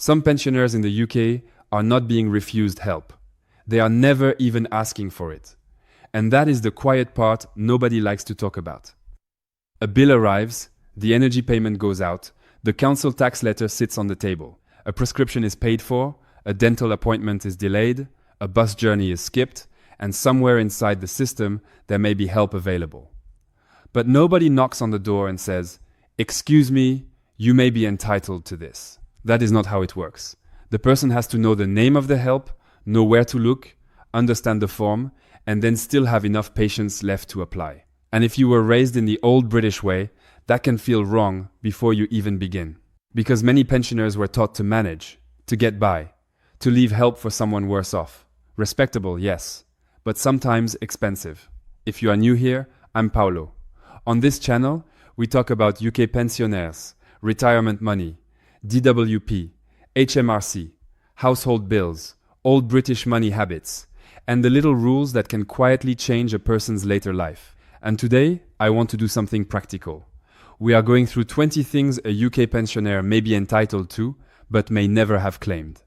Some pensioners in the UK are not being refused help. They are never even asking for it. And that is the quiet part nobody likes to talk about. A bill arrives, the energy payment goes out, the council tax letter sits on the table, a prescription is paid for, a dental appointment is delayed, a bus journey is skipped, and somewhere inside the system there may be help available. But nobody knocks on the door and says, "Excuse me, you may be entitled to this." That is not how it works. The person has to know the name of the help, know where to look, understand the form, and then still have enough patience left to apply. And if you were raised in the old British way, that can feel wrong before you even begin. Because many pensioners were taught to manage, to get by, to leave help for someone worse off. Respectable, yes, but sometimes expensive. If you are new here, I'm Paolo. On this channel, we talk about UK pensioners, retirement money, DWP, HMRC, household bills, old British money habits, and the little rules that can quietly change a person's later life. And today, I want to do something practical. We are going through 20 things a UK pensioner may be entitled to, but may never have claimed.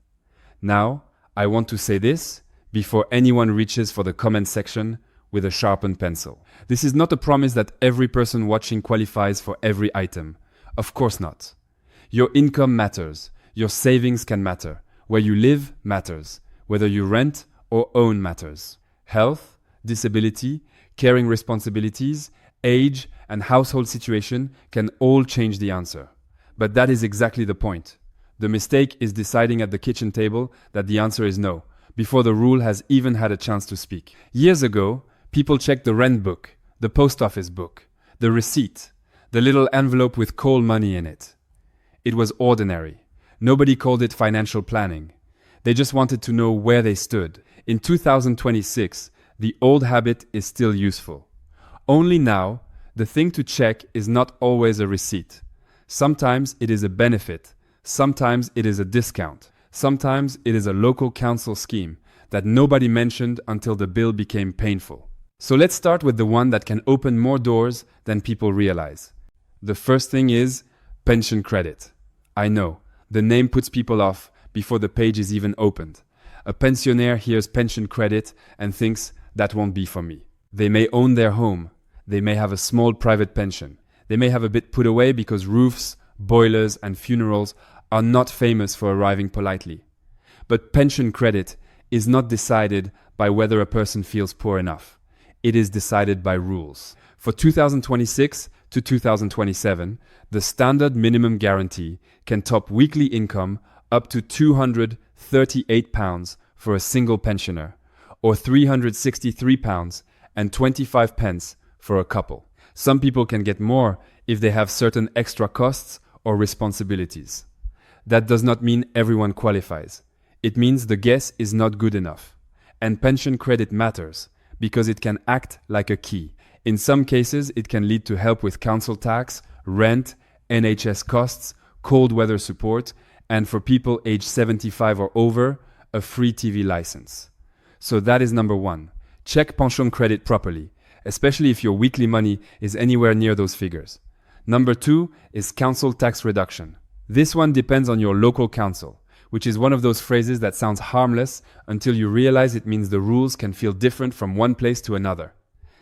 Now, I want to say this before anyone reaches for the comment section with a sharpened pencil. This is not a promise that every person watching qualifies for every item. Of course not. Your income matters. Your savings can matter. Where you live matters. Whether you rent or own matters. Health, disability, caring responsibilities, age, and household situation can all change the answer. But that is exactly the point. The mistake is deciding at the kitchen table that the answer is no, before the rule has even had a chance to speak. Years ago, people checked the rent book, the post office book, the receipt, the little envelope with coal money in it. It was ordinary. Nobody called it financial planning. They just wanted to know where they stood. In 2026, the old habit is still useful. Only now, the thing to check is not always a receipt. Sometimes it is a benefit. Sometimes it is a discount. Sometimes it is a local council scheme that nobody mentioned until the bill became painful. So let's start with the one that can open more doors than people realize. The first thing is pension credit. I know, the name puts people off before the page is even opened. A pensioner hears pension credit and thinks that won't be for me. They may own their home. They may have a small private pension. They may have a bit put away because roofs, boilers, and funerals are not famous for arriving politely. But pension credit is not decided by whether a person feels poor enough. It is decided by rules. For 2026 to 2027, the standard minimum guarantee can top weekly income up to £238 for a single pensioner, or £363 and 25 pence for a couple. Some people can get more if they have certain extra costs or responsibilities. That does not mean everyone qualifies. It means the guess is not good enough. And pension credit matters because it can act like a key. In some cases, it can lead to help with council tax, rent, NHS costs, cold weather support, and for people aged 75 or over, a free TV license. So that is number one. Check pension credit properly, especially if your weekly money is anywhere near those figures. Number two is council tax reduction. This one depends on your local council, which is one of those phrases that sounds harmless until you realize it means the rules can feel different from one place to another.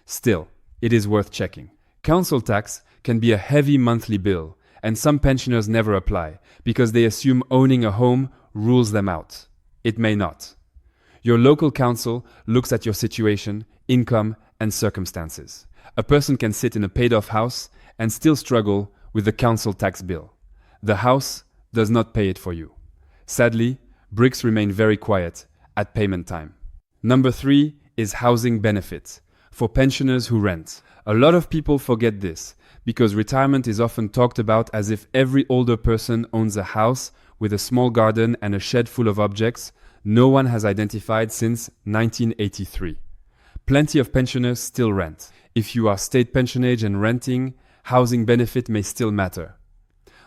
Still, it is worth checking. Council tax can be a heavy monthly bill, and some pensioners never apply because they assume owning a home rules them out. It may not. Your local council looks at your situation, income, and circumstances. A person can sit in a paid-off house and still struggle with the council tax bill. The house does not pay it for you. Sadly, bricks remain very quiet at payment time. Number three is housing benefits for pensioners who rent. A lot of people forget this because retirement is often talked about as if every older person owns a house with a small garden and a shed full of objects no one has identified since 1983. Plenty of pensioners still rent. If you are state pension age and renting, housing benefit may still matter.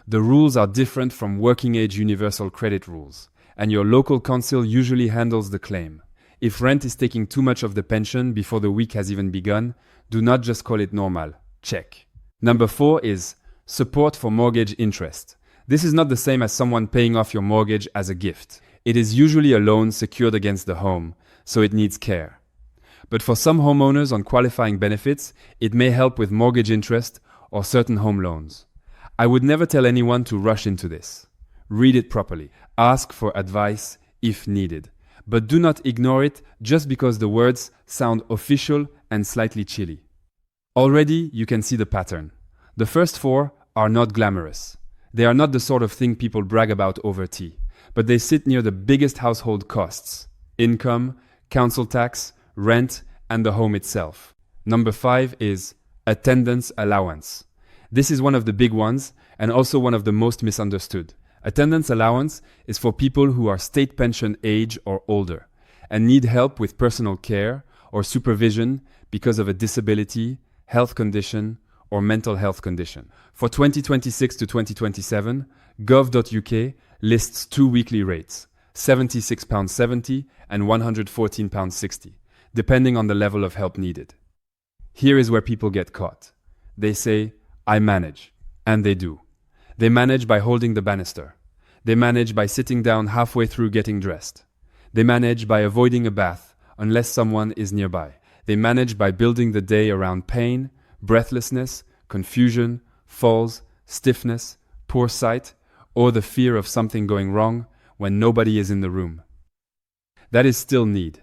The rules are different from working age universal credit rules, and your local council usually handles the claim. If rent is taking too much of the pension before the week has even begun, do not just call it normal. Check. Number four is support for mortgage interest. This is not the same as someone paying off your mortgage as a gift. It is usually a loan secured against the home, so it needs care. But for some homeowners on qualifying benefits, it may help with mortgage interest or certain home loans. I would never tell anyone to rush into this. Read it properly. Ask for advice if needed. But do not ignore it just because the words sound official and slightly chilly. Already, you can see the pattern. The first four are not glamorous. They are not the sort of thing people brag about over tea, but they sit near the biggest household costs: income, council tax, rent, and the home itself. Number 5 is attendance allowance. This is one of the big ones and also one of the most misunderstood. Attendance allowance is for people who are state pension age or older and need help with personal care or supervision because of a disability, health condition, or mental health condition. For 2026 to 2027, gov.uk lists 2 weekly rates, £76.70 and £114.60, depending on the level of help needed. Here is where people get caught. They say, I manage. And they do. They manage by holding the banister. They manage by sitting down halfway through getting dressed. They manage by avoiding a bath unless someone is nearby. They manage by building the day around pain, breathlessness, confusion, falls, stiffness, poor sight, or the fear of something going wrong when nobody is in the room. That is still need.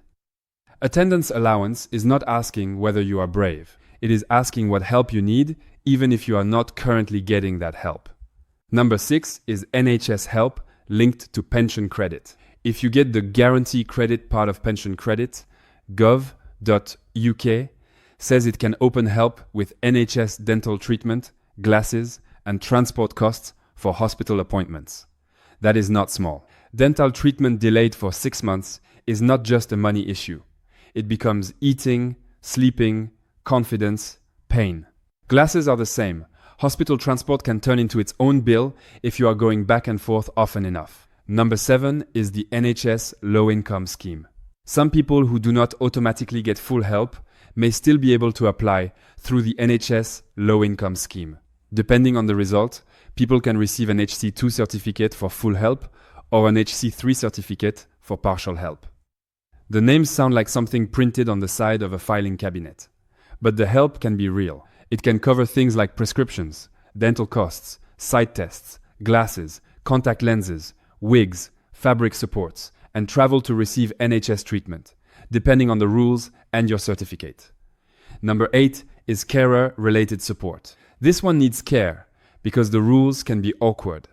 Attendance allowance is not asking whether you are brave. It is asking what help you need, even if you are not currently getting that help. Number 6 is NHS help linked to pension credit. If you get the guarantee credit part of pension credit, gov.uk says it can open help with NHS dental treatment, glasses, and transport costs for hospital appointments. That is not small. Dental treatment delayed for 6 months is not just a money issue. It becomes eating, sleeping, confidence, pain. Glasses are the same. Hospital transport can turn into its own bill if you are going back and forth often enough. Number 7 is the NHS low-income scheme. Some people who do not automatically get full help may still be able to apply through the NHS low-income scheme. Depending on the result, people can receive an HC2 certificate for full help or an HC3 certificate for partial help. The names sound like something printed on the side of a filing cabinet. But the help can be real. It can cover things like prescriptions, dental costs, sight tests, glasses, contact lenses, wigs, fabric supports, and travel to receive NHS treatment, depending on the rules and your certificate. Number 8 is carer-related support. This one needs care because the rules can be awkward.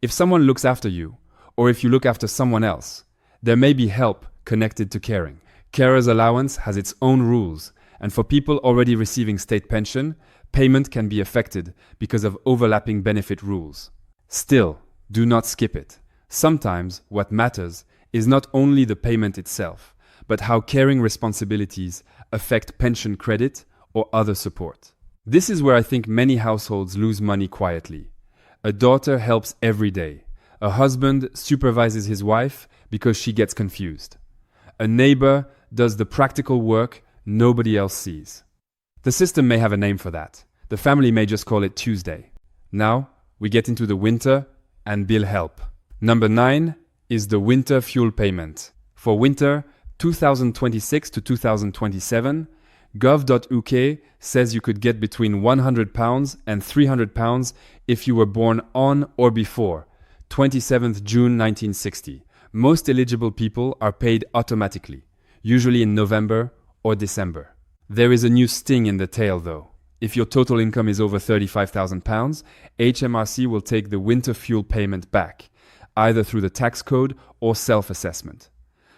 If someone looks after you, or if you look after someone else, there may be help connected to caring. Carer's allowance has its own rules, and for people already receiving state pension, payment can be affected because of overlapping benefit rules. Still, do not skip it. Sometimes what matters is not only the payment itself, but how caring responsibilities affect pension credit or other support. This is where I think many households lose money quietly. A daughter helps every day. A husband supervises his wife because she gets confused. A neighbor does the practical work nobody else sees. The system may have a name for that. The family may just call it Tuesday. Now, we get into the winter and bill help. Number 9 is the winter fuel payment. For winter 2026 to 2027, gov.uk says you could get between £100 and £300 if you were born on or before 27th June 1960. Most eligible people are paid automatically, usually in November or December. There is a new sting in the tail though. If your total income is over £35,000, HMRC will take the winter fuel payment back, either through the tax code or self-assessment.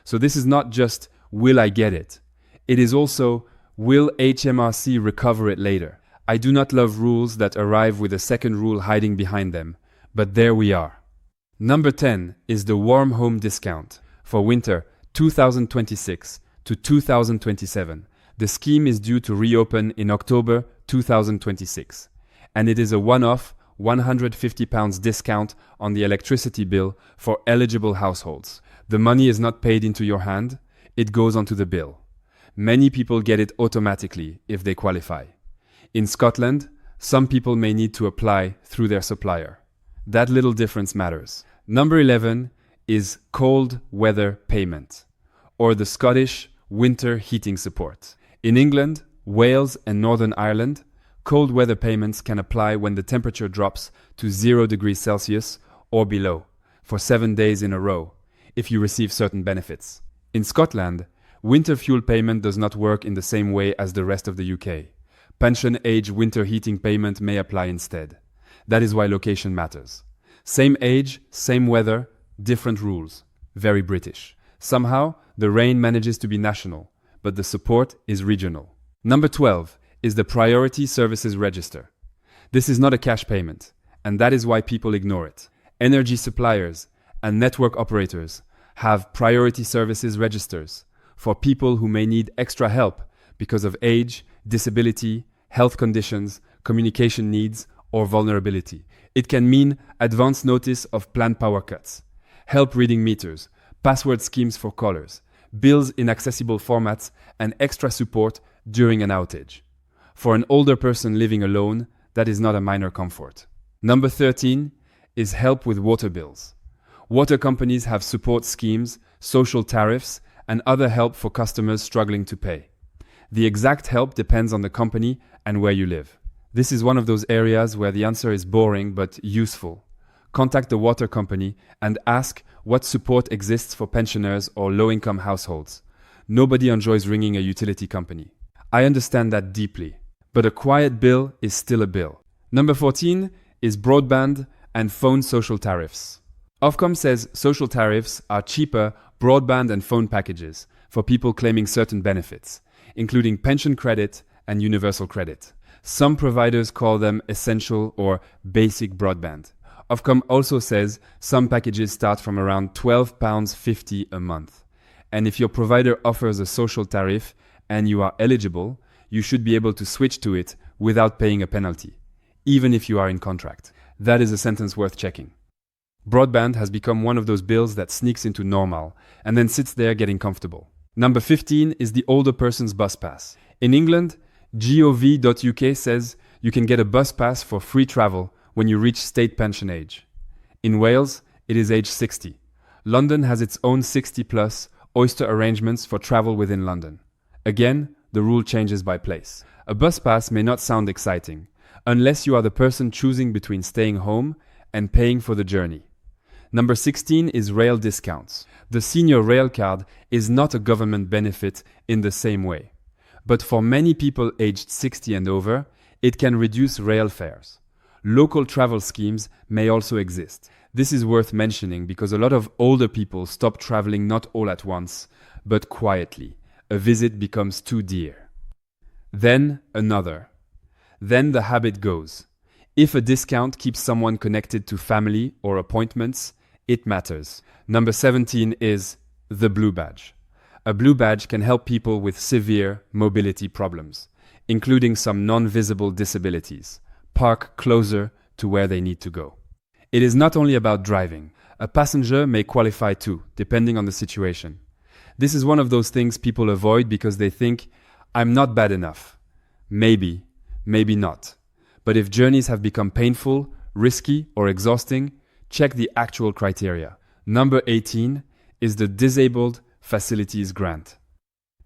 So this is not just, will I get it? It is also, will HMRC recover it later? I do not love rules that arrive with a second rule hiding behind them, but there we are. Number 10 is the warm home discount. For winter 2026 to 2027, the scheme is due to reopen in October 2026, and it is a one-off £150 discount on the electricity bill for eligible households. The money is not paid into your hand, it goes onto the bill. Many people get it automatically if they qualify. In Scotland, some people may need to apply through their supplier. That little difference matters. Number 11 is cold weather payment, or the Scottish winter heating support. In England, Wales and Northern Ireland, cold weather payments can apply when the temperature drops to 0 degrees Celsius or below for 7 days in a row if you receive certain benefits. In Scotland, winter fuel payment does not work in the same way as the rest of the UK. Pension age winter heating payment may apply instead. That is why location matters. Same age, same weather, different rules. Very British. Somehow, the rain manages to be national, but the support is regional. Number 12 is the Priority Services Register. This is not a cash payment, and that is why people ignore it. Energy suppliers and network operators have priority services registers for people who may need extra help because of age, disability, health conditions, communication needs, or vulnerability. It can mean advance notice of planned power cuts, help reading meters, password schemes for callers, bills in accessible formats, and extra support during an outage. For an older person living alone, that is not a minor comfort. Number 13 is help with water bills. Water companies have support schemes, social tariffs, and other help for customers struggling to pay. The exact help depends on the company and where you live. This is one of those areas where the answer is boring but useful. Contact the water company and ask what support exists for pensioners or low-income households. Nobody enjoys ringing a utility company. I understand that deeply, but a quiet bill is still a bill. Number 14 is broadband and phone social tariffs. Ofcom says social tariffs are cheaper broadband and phone packages for people claiming certain benefits, including pension credit and universal credit. Some providers call them essential or basic broadband. Ofcom also says some packages start from around £12.50 a month. And if your provider offers a social tariff and you are eligible, you should be able to switch to it without paying a penalty, even if you are in contract. That is a sentence worth checking. Broadband has become one of those bills that sneaks into normal and then sits there getting comfortable. Number 15 is the older person's bus pass. In England, gov.uk says you can get a bus pass for free travel when you reach state pension age. In Wales, it is age 60. London has its own 60-plus Oyster arrangements for travel within London. Again, the rule changes by place. A bus pass may not sound exciting, unless you are the person choosing between staying home and paying for the journey. Number 16 is rail discounts. The senior rail card is not a government benefit in the same way. But for many people aged 60 and over, it can reduce rail fares. Local travel schemes may also exist. This is worth mentioning because a lot of older people stop traveling not all at once, but quietly. A visit becomes too dear. Then another. Then the habit goes. If a discount keeps someone connected to family or appointments, it matters. Number 17 is the blue badge. A blue badge can help people with severe mobility problems, including some non-visible disabilities, park closer to where they need to go. It is not only about driving. A passenger may qualify too, depending on the situation. This is one of those things people avoid because they think, I'm not bad enough. Maybe, maybe not. But if journeys have become painful, risky, or exhausting, check the actual criteria. Number 18 is the Disabled Facilities Grant.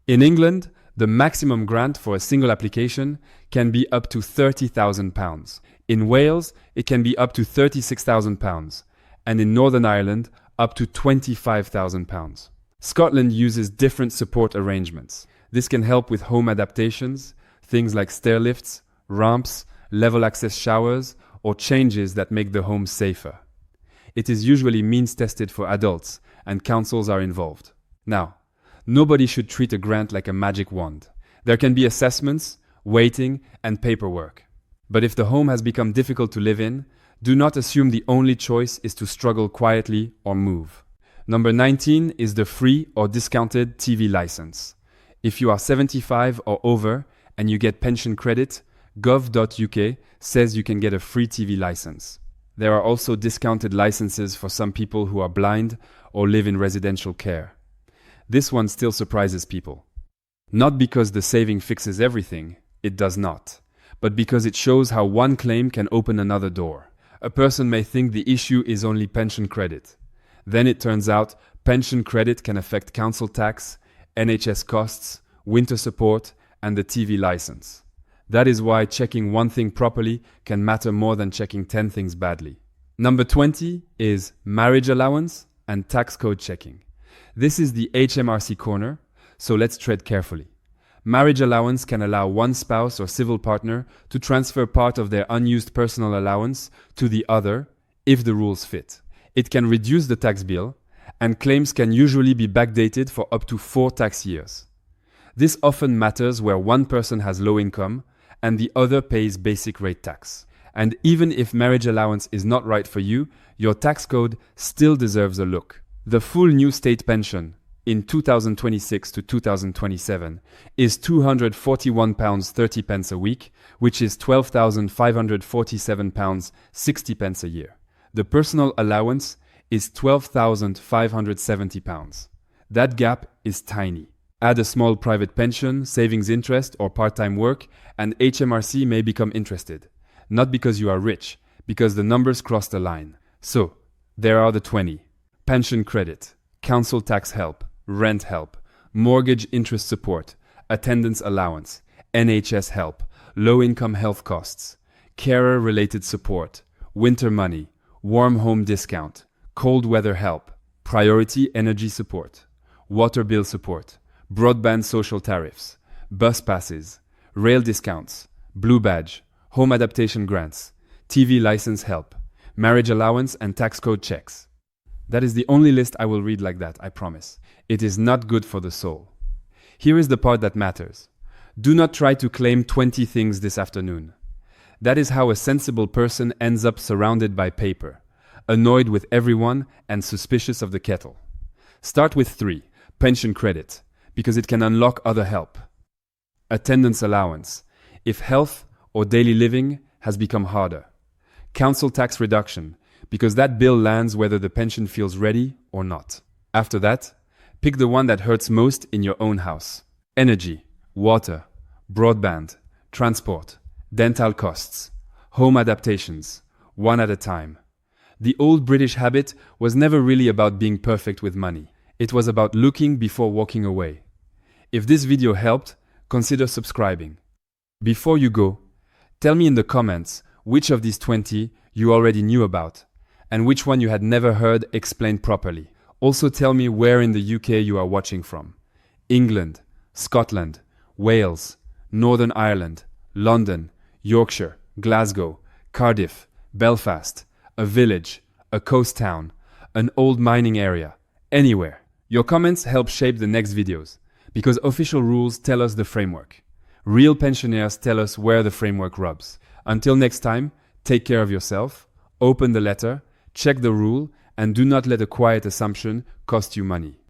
In England, the maximum grant for a single application can be up to £30,000. In Wales, it can be up to £36,000, and in Northern Ireland, up to £25,000. Scotland uses different support arrangements. This can help with home adaptations, things like stair lifts, ramps, level access showers, or changes that make the home safer. It is usually means tested for adults, and councils are involved. Now, nobody should treat a grant like a magic wand. There can be assessments, waiting, and paperwork. But if the home has become difficult to live in, do not assume the only choice is to struggle quietly or move. Number 19 is the free or discounted TV license. If you are 75 or over and you get pension credit, gov.uk says you can get a free TV license. There are also discounted licenses for some people who are blind or live in residential care. This one still surprises people. Not because the saving fixes everything, it does not, but because it shows how one claim can open another door. A person may think the issue is only pension credit. Then it turns out pension credit can affect council tax, NHS costs, winter support, and the TV license. That is why checking one thing properly can matter more than checking 10 things badly. Number 20 is marriage allowance and tax code checking. This is the HMRC corner, so let's tread carefully. Marriage allowance can allow one spouse or civil partner to transfer part of their unused personal allowance to the other if the rules fit. It can reduce the tax bill, and claims can usually be backdated for up to 4 tax years. This often matters where one person has low income and the other pays basic rate tax. And even if marriage allowance is not right for you, your tax code still deserves a look. The full new state pension in 2026 to 2027 is £241.30 a week, which is £12,547.60 a year. The personal allowance is £12,570. That gap is tiny. Add a small private pension, savings interest, or part-time work, and HMRC may become interested. Not because you are rich, because the numbers cross the line. So, there are the 20. Pension credit, council tax help, rent help, mortgage interest support, attendance allowance, NHS help, low-income health costs, carer-related support, winter money, warm home discount, cold weather help, priority energy support, water bill support, broadband social tariffs, bus passes, rail discounts, blue badge, home adaptation grants, TV license help, marriage allowance and tax code checks. That is the only list I will read like that, I promise. It is not good for the soul. Here is the part that matters. Do not try to claim 20 things this afternoon. That is how a sensible person ends up surrounded by paper, annoyed with everyone and suspicious of the kettle. Start with 3, pension credit, because it can unlock other help. Attendance allowance, if health or daily living has become harder. Council tax reduction, because that bill lands whether the pension feels ready or not. After that, pick the one that hurts most in your own house. Energy, water, broadband, transport, dental costs, home adaptations, one at a time. The old British habit was never really about being perfect with money. It was about looking before walking away. If this video helped, consider subscribing. Before you go, tell me in the comments which of these 20 you already knew about and which one you had never heard explained properly. Also tell me where in the UK you are watching from. England, Scotland, Wales, Northern Ireland, London, Yorkshire, Glasgow, Cardiff, Belfast, a village, a coast town, an old mining area, anywhere. Your comments help shape the next videos, because official rules tell us the framework. Real pensioners tell us where the framework rubs. Until next time, take care of yourself, open the letter, check the rule, and do not let a quiet assumption cost you money.